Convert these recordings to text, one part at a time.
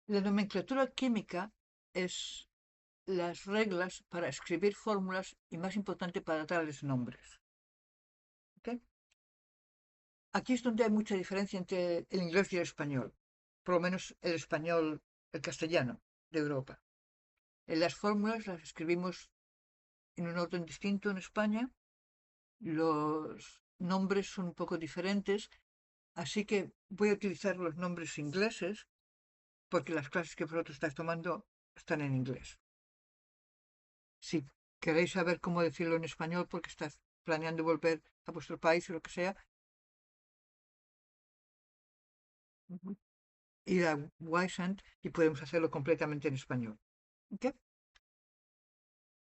La nomenclatura química es las reglas para escribir fórmulas y, más importante, para darles nombres. ¿Ok? Aquí es donde hay mucha diferencia entre el inglés y el español, por lo menos el español, el castellano de Europa. Las fórmulas las escribimos en un orden distinto en España, los nombres son un poco diferentes, así que voy a utilizar los nombres ingleses porque las clases que vosotros estáis tomando están en inglés. Si queréis saber cómo decirlo en español porque estás planeando volver a vuestro país o lo que sea, ir a Wysant y podemos hacerlo completamente en español. ¿Ok?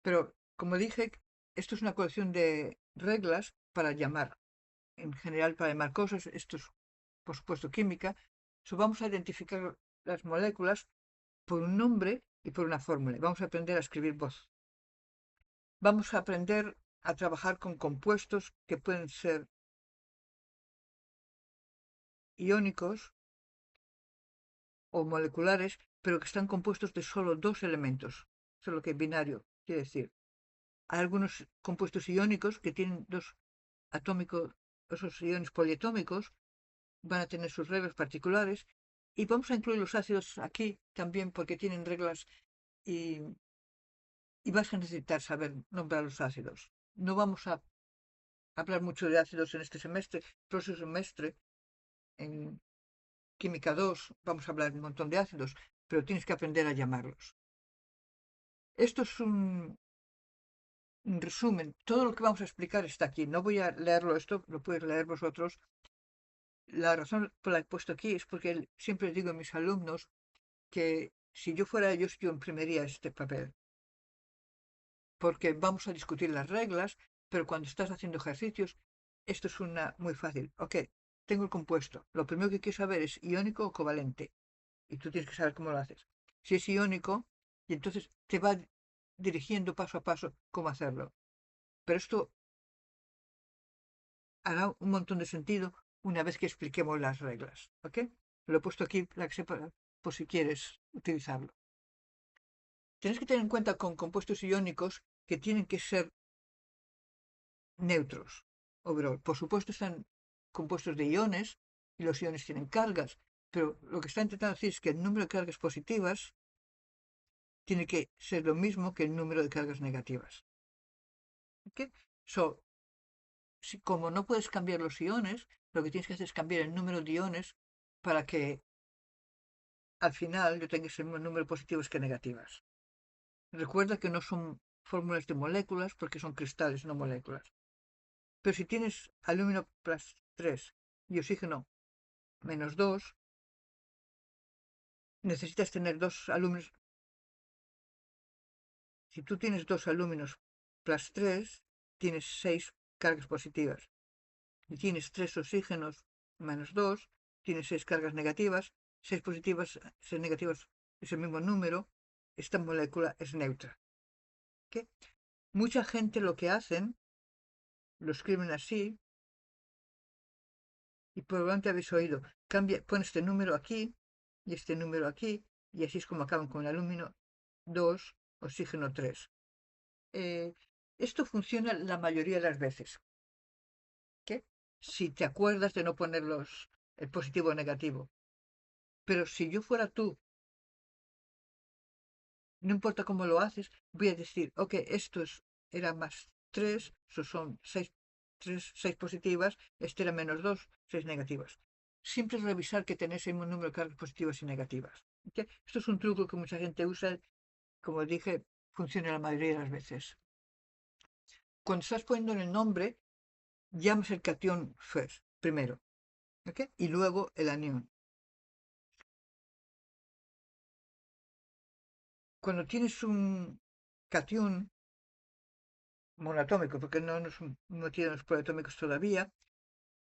Pero, como dije, esto es una colección de reglas para llamar, en general para llamar cosas. Esto es, por supuesto, química. Vamos a identificar las moléculas por un nombre y por una fórmula. Vamos a aprender a escribir voz. Vamos a aprender a trabajar con compuestos que pueden ser iónicos o moleculares, pero que están compuestos de solo dos elementos, solo que binario, quiere decir. Hay algunos compuestos iónicos que tienen dos atómicos, esos iones poliatómicos, van a tener sus reglas particulares, y vamos a incluir los ácidos aquí también porque tienen reglas y, y vas a necesitar saber nombrar los ácidos. No vamos a hablar mucho de ácidos en este semestre, el próximo semestre, en Química 2, vamos a hablar un montón de ácidos, pero tienes que aprender a llamarlos. Esto es un resumen. Todo lo que vamos a explicar está aquí. No voy a leerlo esto, lo podéis leer vosotros. La razón por la que he puesto aquí es porque siempre digo a mis alumnos que si yo fuera ellos, yo imprimiría este papel. Porque vamos a discutir las reglas, pero cuando estás haciendo ejercicios, esto es una muy fácil. Ok, tengo el compuesto. Lo primero que quiero saber es iónico o covalente. Y tú tienes que saber cómo lo haces. Si es iónico, y entonces te va dirigiendo paso a paso cómo hacerlo. Pero esto hará un montón de sentido una vez que expliquemos las reglas. ¿Ok? Lo he puesto aquí para que sepa, por si quieres utilizarlo. Tienes que tener en cuenta con compuestos iónicos que tienen que ser neutros. Overall. Por supuesto están compuestos de iones y los iones tienen cargas, pero lo que está intentando decir es que el número de cargas positivas tiene que ser lo mismo que el número de cargas negativas. ¿Ok? So, como no puedes cambiar los iones, lo que tienes que hacer es cambiar el número de iones para que al final yo tenga el mismo número de positivos que negativas. Recuerda que no son fórmulas de moléculas porque son cristales, no moléculas. Pero si tienes aluminio plus 3 y oxígeno menos 2, necesitas tener dos aluminios. Si tú tienes dos aluminios plus 3, tienes 6 cargas positivas. Si tienes 3 oxígenos menos 2, tienes 6 cargas negativas. 6 positivas, 6 negativas es el mismo número. Esta molécula es neutra. ¿Okay? Mucha gente lo que hacen, lo escriben así, y probablemente habéis oído, pon este número aquí y este número aquí, y así es como acaban con el alumino 2, oxígeno 3. Esto funciona la mayoría de las veces. ¿Qué? Si te acuerdas de no poner el positivo o negativo. Pero si yo fuera tú, no importa cómo lo haces, voy a decir, ok, era más 3, eso son 6 positivas, este era menos 2, 6 negativas. Siempre revisar que tenéis el mismo número de cargas positivas y negativas. ¿Okay? Esto es un truco que mucha gente usa, como dije, funciona la mayoría de las veces. Cuando estás poniendo en el nombre, llamas el catión first, primero, ¿okay? Y luego el anión. Cuando tienes un catión monoatómico, porque no tiene los proatómicos todavía,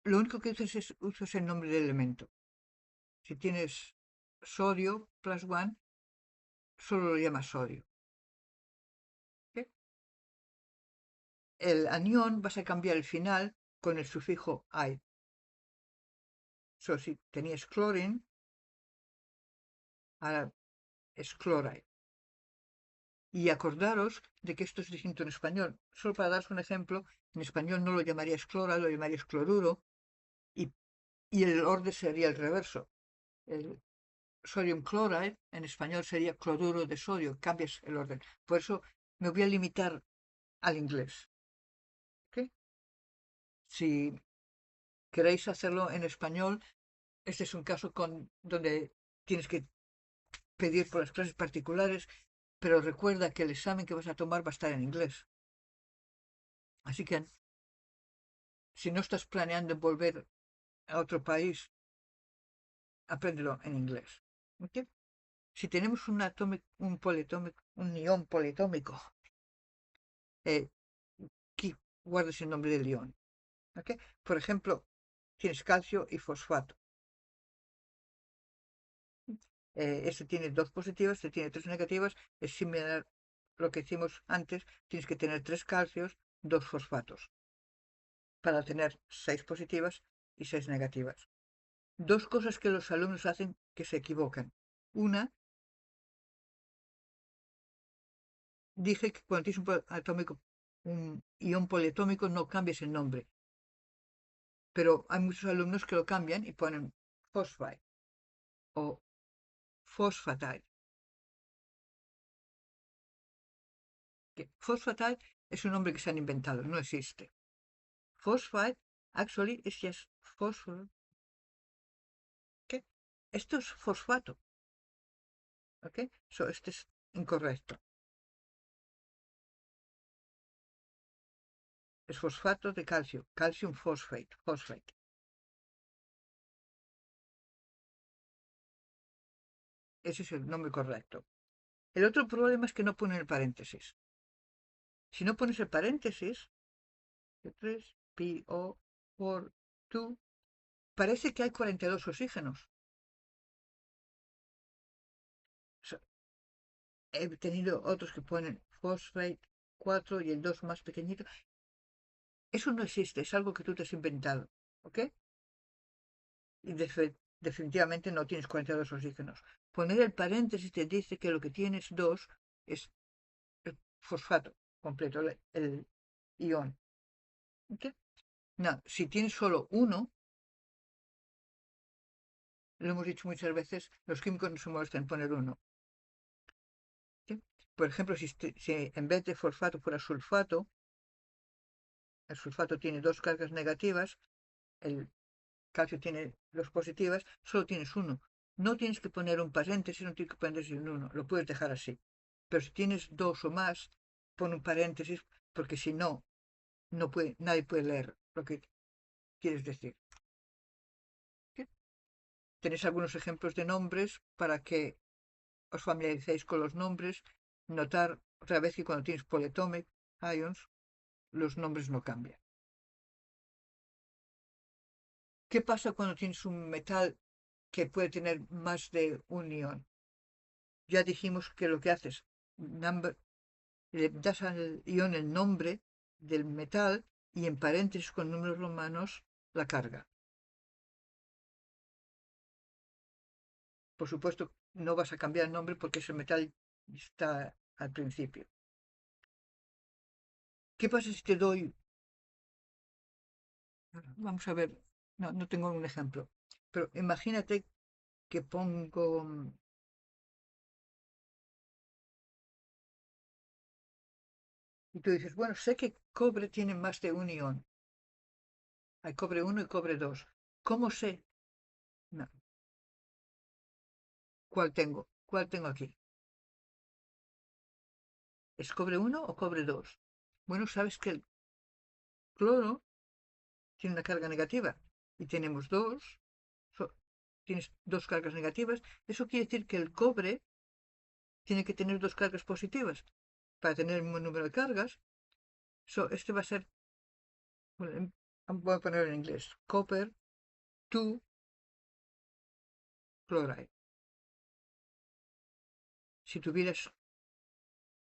lo único que usas el nombre del elemento. Si tienes sodio plus one, solo lo llamas sodio. ¿Okay? El anión vas a cambiar el final con el sufijo "-i". Si tenías chlorine, ahora es chloride. Y acordaros de que esto es distinto en español. Solo para daros un ejemplo, en español no lo llamarías clora, lo llamarías cloruro, y, y el orden sería el reverso. El sodium chloride en español sería cloruro de sodio, cambias el orden. Por eso me voy a limitar al inglés. ¿Okay? Si queréis hacerlo en español, este es un caso donde tienes que pedir por las clases particulares, pero recuerda que el examen que vas a tomar va a estar en inglés. Así que si no estás planeando volver a otro país, apréndelo en inglés. ¿Okay? Si tenemos un ion poliatómico, aquí guardas el nombre del ion. ¿Okay? Por ejemplo, tienes calcio y fosfato. Este tiene dos positivas, este tiene tres negativas, es similar a lo que hicimos antes, tienes que tener tres calcios, dos fosfatos, para tener seis positivas y seis negativas. Dos cosas que los alumnos hacen que se equivocan. Una, dije que cuando tienes un ion poliatómico no cambies el nombre, pero hay muchos alumnos que lo cambian y ponen phosphide o phosphatide. Phosphatide es un nombre que se han inventado, no existe. Phosphide, actually, is just phosphor. ¿Qué? Esto es fosfato. ¿Ok? So, este es incorrecto. Es fosfato de calcio. Calcium phosphate. Phosphate. Ese es el nombre correcto. El otro problema es que no ponen el paréntesis. Si no pones el paréntesis, 3, PO, por 2, parece que hay 42 oxígenos. So, he tenido otros que ponen phosphate 4 y el 2 más pequeñito. Eso no existe, es algo que tú te has inventado. ¿Ok? Y definitivamente no tienes 42 oxígenos. Poner el paréntesis te dice que lo que tienes 2 es el fosfato completo, el ion. ¿Okay? No, si tienes solo uno, lo hemos dicho muchas veces, los químicos no se molestan en poner uno. ¿Okay? Por ejemplo, si en vez de fosfato fuera sulfato, el sulfato tiene dos cargas negativas, el calcio tiene dos positivas, solo tienes uno. No tienes que poner un paréntesis, no tienes que poner un uno, lo puedes dejar así. Pero si tienes dos o más, pon un paréntesis, porque si no, nadie puede leer lo que quieres decir. ¿Sí? Tenéis algunos ejemplos de nombres para que os familiaricéis con los nombres. Notar otra vez que cuando tienes polyatomic ions, los nombres no cambian. ¿Qué pasa cuando tienes un metal que puede tener más de un ion? Ya dijimos que lo que haces, le das al ion el nombre del metal y en paréntesis con números romanos la carga. Por supuesto, no vas a cambiar el nombre porque ese metal está al principio. ¿Qué pasa si te doy? Vamos a ver, no tengo un ejemplo, pero imagínate que pongo. Y tú dices, bueno, sé que cobre tiene más de un ion. Hay cobre 1 y cobre 2. ¿Cómo sé? No. ¿Cuál tengo? ¿Cuál tengo aquí? ¿Es cobre 1 o cobre 2? Bueno, sabes que el cloro tiene una carga negativa y tenemos dos. Tienes dos cargas negativas. Eso quiere decir que el cobre tiene que tener dos cargas positivas para tener el mismo número de cargas. Este va a ser, bueno, voy a ponerlo en inglés, copper 2 chloride. Si tuvieras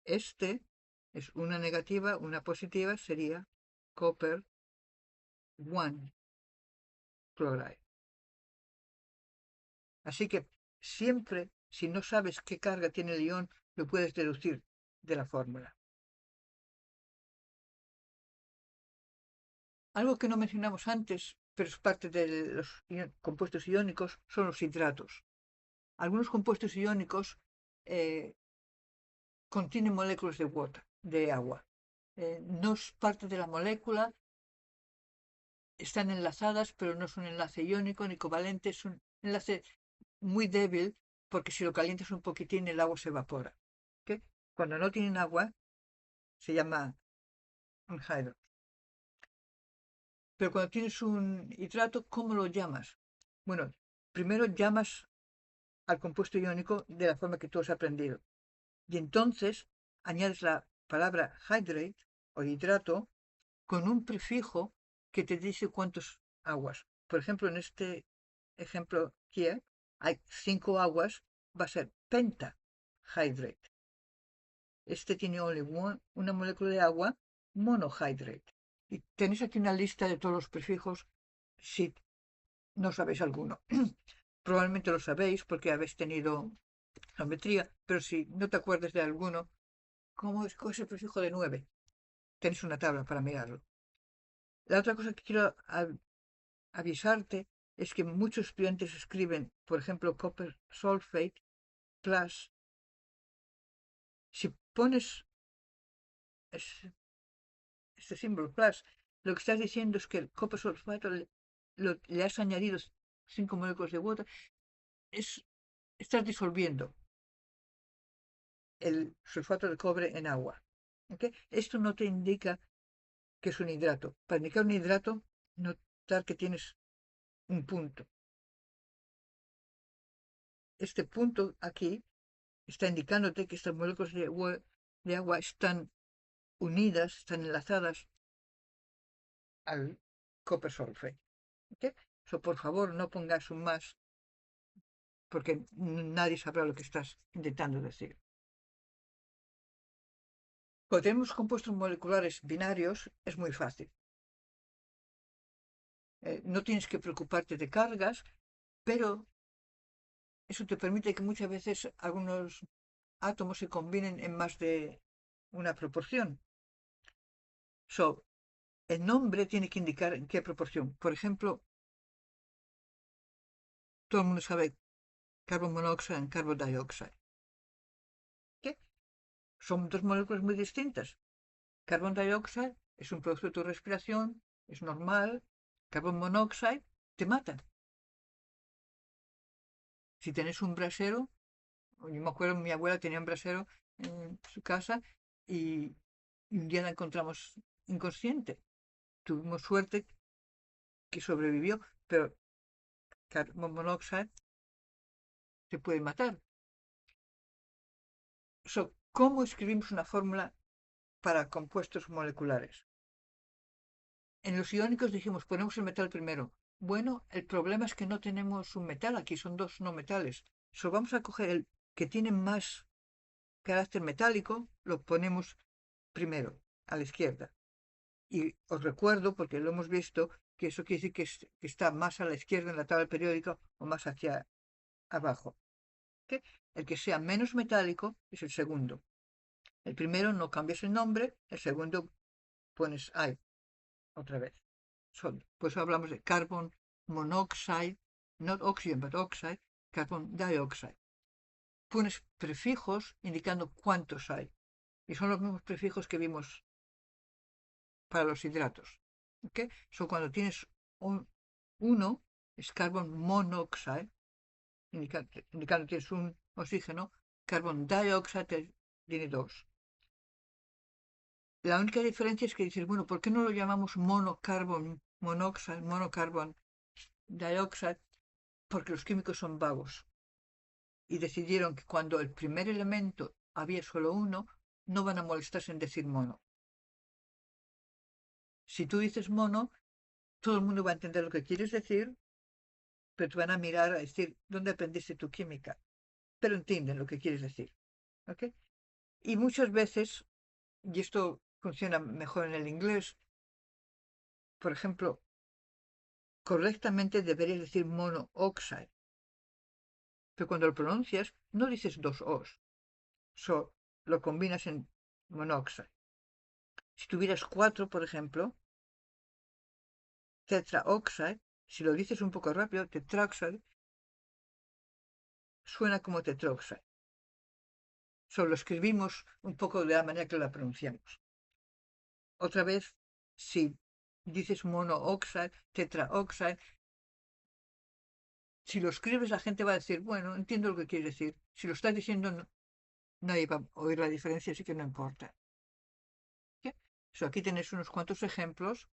este, es una negativa, una positiva, sería copper 1 chloride. Así que siempre Si no sabes qué carga tiene el ion, lo puedes deducir de la fórmula. Algo que no mencionamos antes, pero es parte de los compuestos iónicos, son los hidratos. Algunos compuestos iónicos contienen moléculas de agua. No es parte de la molécula, están enlazadas, pero no es un enlace iónico ni covalente, es un enlace muy débil, porque si lo calientas un poquitín el agua se evapora. ¿Okay? Cuando no tienen agua, se llama anhydro. Pero cuando tienes un hidrato, ¿cómo lo llamas? Bueno, primero llamas al compuesto iónico de la forma que tú has aprendido. Y entonces añades la palabra hydrate o hidrato con un prefijo que te dice cuántas aguas. Por ejemplo, en este ejemplo here hay 5 aguas, va a ser pentahydrate. Este tiene una molécula de agua, monohydrate. Y tenéis aquí una lista de todos los prefijos si no sabéis alguno. Probablemente lo sabéis porque habéis tenido geometría, pero si no te acuerdas de alguno, ¿cómo es el prefijo de 9? Tenéis una tabla para mirarlo. La otra cosa que quiero avisarte es que muchos estudiantes escriben, por ejemplo, copper sulfate plus. Si pones este símbolo plus, lo que estás diciendo es que el copper sulfato le has añadido 5 moléculas de water, estás disolviendo el sulfato de cobre en agua. ¿Okay? Esto no te indica que es un hidrato. Para indicar un hidrato, notar que tienes un punto. Este punto aquí está indicándote que estas moléculas de agua están unidas, están enlazadas al copper sulfate. ¿Okay? Por favor, no pongas un más porque nadie sabrá lo que estás intentando decir. Cuando tenemos compuestos moleculares binarios, es muy fácil. No tienes que preocuparte de cargas, pero eso te permite que muchas veces algunos átomos se combinen en más de una proporción. El nombre tiene que indicar en qué proporción. Por ejemplo, todo el mundo sabe carbon monoxide y carbon dioxide. ¿Qué? Son dos moléculas muy distintas. Carbon dioxide es un producto de tu respiración, es normal. Carbon monoxide te mata. Si tenés un brasero, yo me acuerdo, mi abuela tenía un brasero en su casa y un día la encontramos inconsciente. Tuvimos suerte que sobrevivió, pero carbon monoxide te puede matar. ¿Cómo escribimos una fórmula para compuestos moleculares? En los iónicos dijimos, ponemos el metal primero. Bueno, el problema es que no tenemos un metal, aquí son dos no metales. Vamos a coger el que tiene más carácter metálico, lo ponemos primero, a la izquierda. Y os recuerdo, porque lo hemos visto, que eso quiere decir que está más a la izquierda en la tabla periódica o más hacia abajo. ¿Okay? El que sea menos metálico es el segundo. El primero no cambias el nombre, el segundo pones I otra vez. Pues hablamos de carbon monoxide, not oxygen, but oxide, carbon dioxide. Pones prefijos indicando cuántos hay. Y son los mismos prefijos que vimos para los hidratos. ¿Okay? Cuando tienes uno, es carbon monoxide, indicando que tienes un oxígeno, carbon dioxide tiene dos. La única diferencia es que dices, bueno, ¿por qué no lo llamamos monocarbon monoxide, monocarbon dioxide? Porque los químicos son vagos. Y decidieron que cuando el primer elemento había solo uno, no van a molestarse en decir mono. Si tú dices mono, todo el mundo va a entender lo que quieres decir, pero te van a mirar a decir, ¿dónde aprendiste tu química? Pero entienden lo que quieres decir. ¿Ok? Y muchas veces, y esto funciona mejor en el inglés, por ejemplo, correctamente deberías decir monooxide, pero cuando lo pronuncias no dices dos O's, lo combinas en monoxide. Si tuvieras 4, por ejemplo, tetraoxide, si lo dices un poco rápido, tetraoxide, suena como tetroxide. Lo escribimos un poco de la manera que la pronunciamos. Otra vez, si dices monooxide, tetraoxide, si lo escribes la gente va a decir, bueno, entiendo lo que quieres decir. Si lo estás diciendo, nadie va a oír la diferencia, así que no importa. ¿Sí? Aquí tenéis unos cuantos ejemplos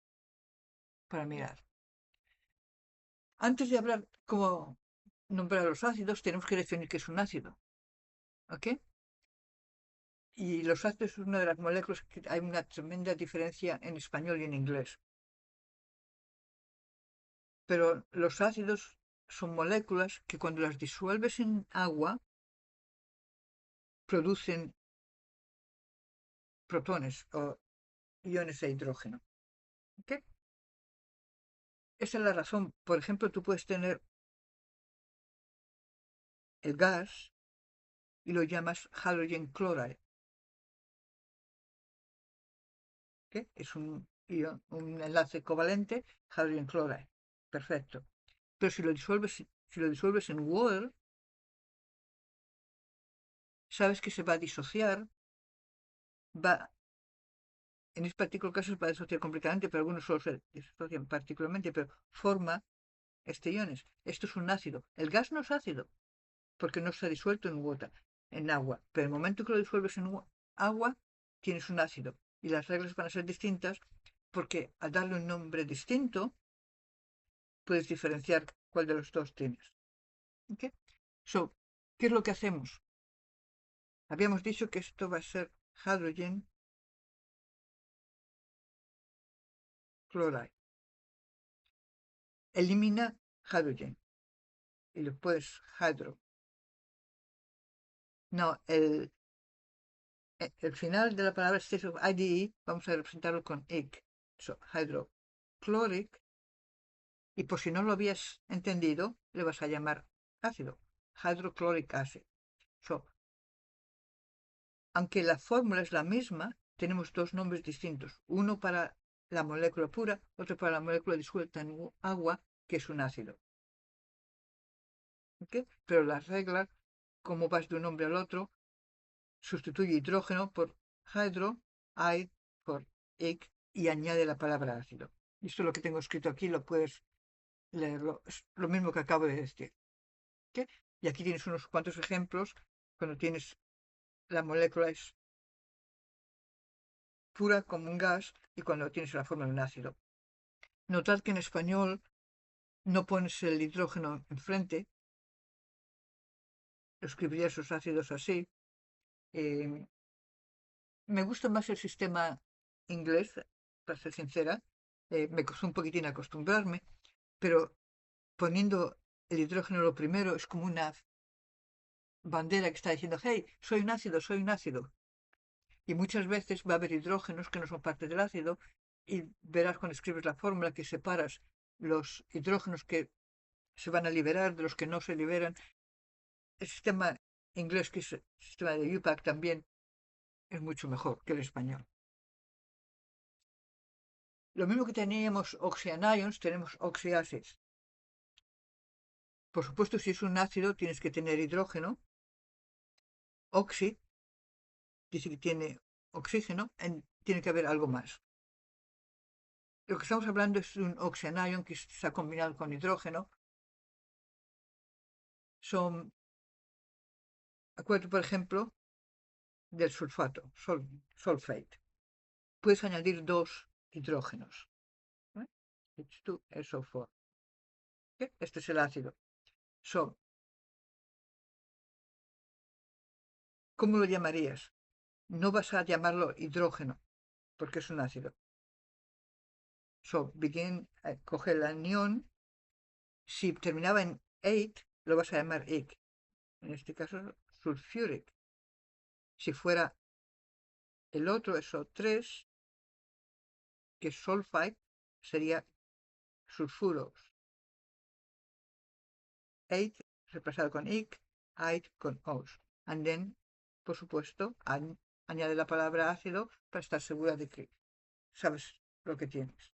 para mirar. Antes de hablar cómo nombrar los ácidos, tenemos que definir qué es un ácido. ¿Ok? Y los ácidos es una de las moléculas que hay una tremenda diferencia en español y en inglés. Pero los ácidos son moléculas que cuando las disuelves en agua producen protones o iones de hidrógeno. ¿Ok? Esa es la razón. Por ejemplo, tú puedes tener el gas y lo llamas halogen chloride. ¿Ok? Es un enlace covalente, halogen chloride. Perfecto. Pero si lo disuelves en water, sabes que se va a disociar, en este particular caso se va a disociar completamente, pero algunos solo se disocian particularmente, pero forma iones. Esto es un ácido. El gas no es ácido, porque no se ha disuelto en agua, pero en el momento que lo disuelves en agua, tienes un ácido. Y las reglas van a ser distintas, porque al darle un nombre distinto, puedes diferenciar cuál de los dos tienes. ¿Okay? ¿Qué es lo que hacemos? Habíamos dicho que esto va a ser hydrogen chloride. Elimina hydrogen y le puedes hydro. No, el final de la palabra state of IDE vamos a representarlo con ic. Hydrochloric. Y por si no lo habías entendido, le vas a llamar ácido. Hydrochloric acid. Aunque la fórmula es la misma, tenemos dos nombres distintos. Uno para la molécula pura, otro para la molécula disuelta en agua, que es un ácido. ¿Okay? Pero la regla, como vas de un nombre al otro, sustituye hidrógeno por hydro, I por ic, y añade la palabra ácido. Esto es lo que tengo escrito aquí, lo puedes leerlo. Es lo mismo que acabo de decir. ¿Okay? Y aquí tienes unos cuantos ejemplos cuando tienes la molécula es pura como un gas y cuando tienes la forma de un ácido. Notad que en español no pones el hidrógeno enfrente, escribiría esos ácidos así. Me gusta más el sistema inglés, para ser sincera. Me costó un poquitín acostumbrarme, pero poniendo el hidrógeno lo primero es como una bandera que está diciendo, hey, soy un ácido, soy un ácido. Y muchas veces va a haber hidrógenos que no son parte del ácido y verás cuando escribes la fórmula que separas los hidrógenos que se van a liberar de los que no se liberan. El sistema inglés, que es el sistema de UPAC, también es mucho mejor que el español. Lo mismo que teníamos oxyanions, tenemos oxyacids. Por supuesto, si es un ácido, tienes que tener hidrógeno. Oxi dice que tiene oxígeno, tiene que haber algo más. Lo que estamos hablando es un oxyanion que se ha combinado con hidrógeno. Acuérdate, por ejemplo, del sulfato, sulfate. Puedes añadir dos hidrógenos. H2SO4. Este es el ácido. ¿Cómo lo llamarías? No vas a llamarlo hidrógeno, porque es un ácido. Coge el anión. Si terminaba en 8, lo vas a llamar ic. En este caso, sulfuric. Si fuera el otro, SO3, que es sulfide, sería sulfuros. 8 reemplazado con ic, Aid con os. And then, por supuesto, añade la palabra ácido para estar segura de que sabes lo que tienes.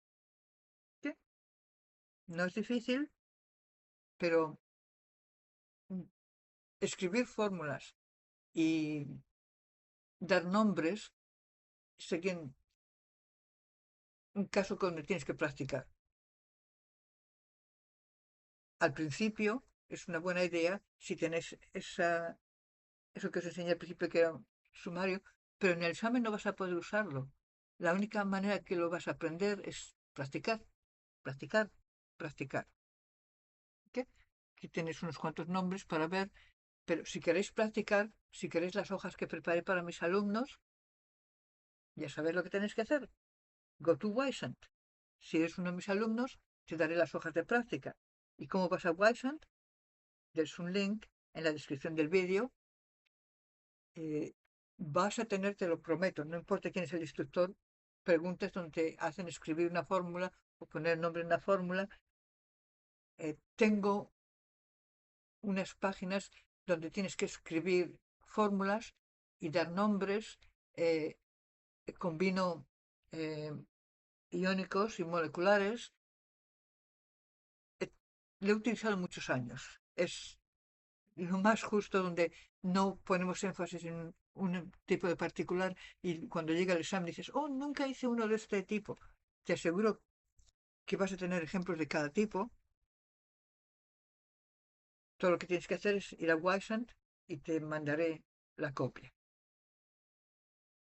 ¿Sí? No es difícil, pero escribir fórmulas y dar nombres sería un caso donde tienes que practicar. Al principio es una buena idea si tenéis eso que os enseñé al principio que era un sumario, pero en el examen no vas a poder usarlo. La única manera que lo vas a aprender es practicar, practicar, practicar. ¿Qué? Aquí tenéis unos cuantos nombres para ver, pero si queréis practicar, si queréis las hojas que preparé para mis alumnos, ya sabéis lo que tenéis que hacer. Go to Wysant. Si eres uno de mis alumnos, te daré las hojas de práctica. ¿Y cómo vas a Wysant? There's un link en la descripción del vídeo. Vas a tener, te lo prometo, no importa quién es el instructor, preguntas donde te hacen escribir una fórmula o poner nombre en una fórmula. Tengo unas páginas donde tienes que escribir fórmulas y dar nombres. Combino iónicos y moleculares. Lo he utilizado muchos años. Es lo más justo donde no ponemos énfasis en un tipo de particular y cuando llega el examen dices, oh, nunca hice uno de este tipo. Te aseguro que vas a tener ejemplos de cada tipo. Todo lo que tienes que hacer es ir a Wysant y te mandaré la copia.